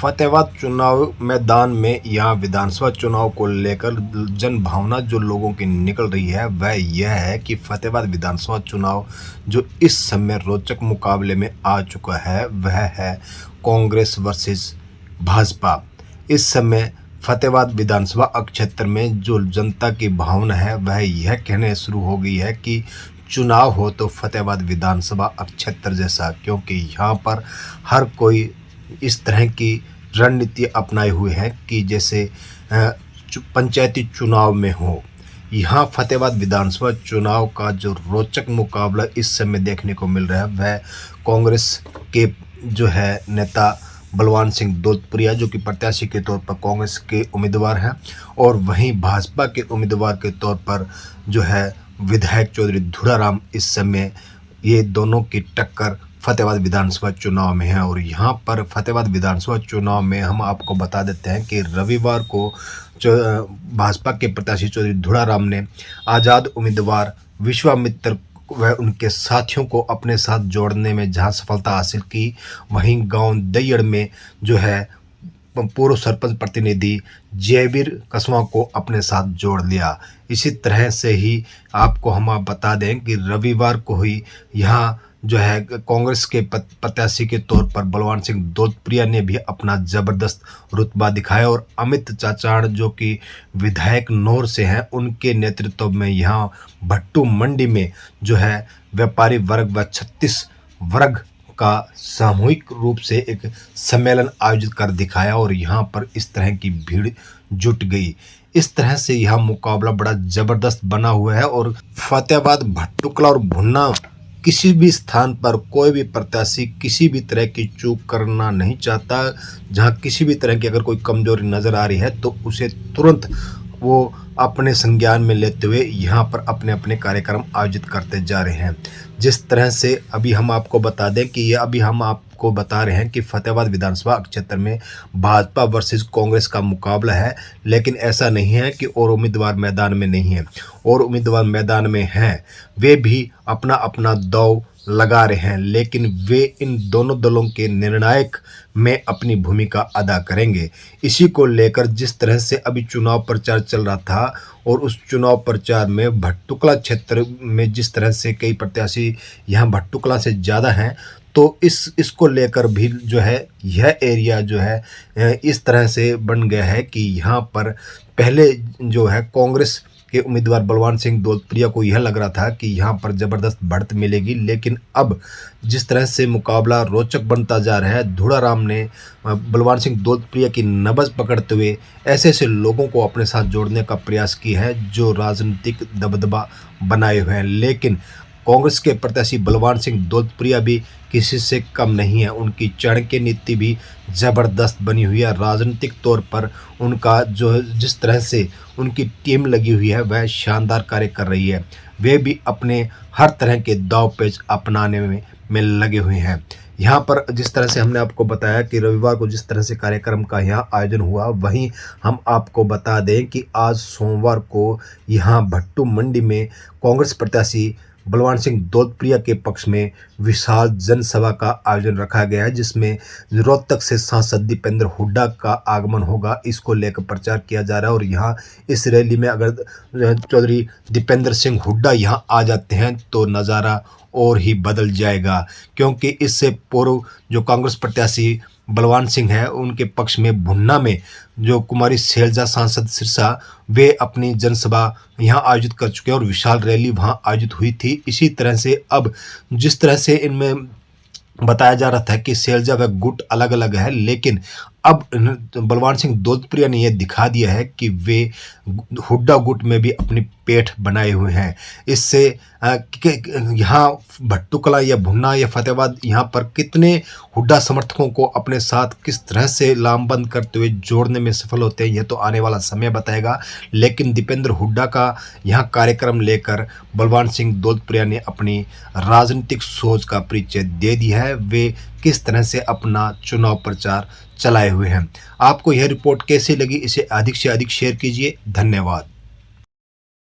फतेहाबाद चुनाव मैदान में यहाँ विधानसभा चुनाव को लेकर जन भावना जो लोगों की निकल रही है वह यह है कि फतेहाबाद विधानसभा चुनाव जो इस समय रोचक मुकाबले में आ चुका है वह है कांग्रेस वर्सेस भाजपा। इस समय फतेहाबाद विधानसभा क्षेत्र में जो जनता की भावना है वह यह कहने शुरू हो गई है कि चुनाव हो तो फतेहाबाद विधानसभा क्षेत्र जैसा, क्योंकि यहाँ पर हर कोई इस तरह की रणनीति अपनाए हुए हैं कि जैसे पंचायती चुनाव में हो। यहाँ फतेहाबाद विधानसभा चुनाव का जो रोचक मुकाबला इस समय देखने को मिल रहा है वह कांग्रेस के जो है नेता बलवान सिंह दौलतप्रिया जो कि प्रत्याशी के तौर पर कांग्रेस के उम्मीदवार हैं, और वहीं भाजपा के उम्मीदवार के तौर पर जो है विधायक चौधरी धुड़ाराम, इस समय ये दोनों की टक्कर फतेहाबाद विधानसभा चुनाव में है। और यहाँ पर फतेहाबाद विधानसभा चुनाव में हम आपको बता देते हैं कि रविवार को जो भाजपा के प्रत्याशी चौधरी धुड़ाराम ने आज़ाद उम्मीदवार विश्वामित्र वह उनके साथियों को अपने साथ जोड़ने में जहां सफलता हासिल की, वहीं गांव दैयड़ में जो है पूर्व सरपंच प्रतिनिधि जयवीर कसवा को अपने साथ जोड़ लिया। इसी तरह से ही आपको हम बता दें कि रविवार को ही यहाँ जो है कांग्रेस के प्रत्याशी के तौर पर बलवान सिंह दौलतप्रिया ने भी अपना ज़बरदस्त रुतबा दिखाया, और अमित चाचाण जो कि विधायक नौर से हैं उनके नेतृत्व में यहाँ भट्टू मंडी में जो है व्यापारी वर्ग व 36 वर्ग का सामूहिक रूप से एक सम्मेलन आयोजित कर दिखाया, और यहाँ पर इस तरह की भीड़ जुट गई। इस तरह से यह मुकाबला बड़ा ज़बरदस्त बना हुआ है, और फतेहाबाद, भट्टुकला और भुन्ना किसी भी स्थान पर कोई भी प्रत्याशी किसी भी तरह की चूक करना नहीं चाहता। जहां किसी भी तरह की अगर कोई कमजोरी नज़र आ रही है तो उसे तुरंत वो अपने संज्ञान में लेते हुए यहाँ पर अपने अपने कार्यक्रम आयोजित करते जा रहे हैं। जिस तरह से अभी हम आपको बता दें कि ये अभी हम आपको बता रहे हैं कि फतेहाबाद विधानसभा क्षेत्र में भाजपा वर्सेस कांग्रेस का मुकाबला है, लेकिन ऐसा नहीं है कि और उम्मीदवार मैदान में नहीं है। और उम्मीदवार मैदान में हैं, वे भी अपना अपना दांव लगा रहे हैं, लेकिन वे इन दोनों दलों के निर्णायक में अपनी भूमिका अदा करेंगे। इसी को लेकर जिस तरह से अभी चुनाव प्रचार चल रहा था, और उस चुनाव प्रचार में भट्टुकला क्षेत्र में जिस तरह से कई प्रत्याशी यहाँ भट्टुकला से ज़्यादा हैं, तो इसको लेकर भी जो है यह एरिया जो है इस तरह से बन गया है कि यहाँ पर पहले जो है कांग्रेस के उम्मीदवार बलवान सिंह दौलतप्रिया को यह लग रहा था कि यहाँ पर ज़बरदस्त बढ़त मिलेगी, लेकिन अब जिस तरह से मुकाबला रोचक बनता जा रहा है, धुड़ाराम ने बलवान सिंह दौलतप्रिया की नब्ज़ पकड़ते हुए ऐसे ऐसे लोगों को अपने साथ जोड़ने का प्रयास किया है जो राजनीतिक दबदबा बनाए हुए हैं। लेकिन कांग्रेस के प्रत्याशी बलवान सिंह दौलतप्रिया भी किसी से कम नहीं है, उनकी चाणक्य नीति भी ज़बरदस्त बनी हुई है। राजनीतिक तौर पर उनका जो जिस तरह से उनकी टीम लगी हुई है वह शानदार कार्य कर रही है। वे भी अपने हर तरह के दाव पेच अपनाने में लगे हुए हैं। यहाँ पर जिस तरह से हमने आपको बताया कि रविवार को जिस तरह से कार्यक्रम का यहाँ आयोजन हुआ, वहीं हम आपको बता दें कि आज सोमवार को यहाँ भट्टू मंडी में कांग्रेस प्रत्याशी बलवान सिंह दौलतप्रिया के पक्ष में विशाल जनसभा का आयोजन रखा गया है, जिसमें रोहतक से सांसद दीपेंद्र हुड्डा का आगमन होगा। इसको लेकर प्रचार किया जा रहा है, और यहाँ इस रैली में अगर चौधरी दीपेंद्र सिंह हुड्डा यहाँ आ जाते हैं तो नज़ारा और ही बदल जाएगा, क्योंकि इससे पूर्व जो कांग्रेस प्रत्याशी बलवान सिंह है उनके पक्ष में भुन्ना में जो कुमारी शैलजा सांसद सिरसा वे अपनी जनसभा यहाँ आयोजित कर चुके हैं, और विशाल रैली वहाँ आयोजित हुई थी। इसी तरह से अब जिस तरह से इनमें बताया जा रहा था कि शैलजा व गुट अलग अलग है, लेकिन अब बलवान सिंह दौलतप्रिया ने यह दिखा दिया है कि वे हुड्डा गुट में भी अपनी पेठ बनाए हुए हैं। इससे यहाँ भट्टुकला या भुन्ना या फतेहाबाद यहाँ पर कितने हुड्डा समर्थकों को अपने साथ किस तरह से लामबंद करते हुए जोड़ने में सफल होते हैं, यह तो आने वाला समय बताएगा। लेकिन दीपेंद्र हुड्डा का यहाँ कार्यक्रम लेकर बलवान सिंह दौलतप्रिया ने अपनी राजनीतिक सोच का परिचय दे दिया है। वे किस तरह से अपना चुनाव प्रचार चलाए हुए हैं। आपको यह रिपोर्ट कैसी लगी, इसे अधिक से अधिक शेयर कीजिए। धन्यवाद।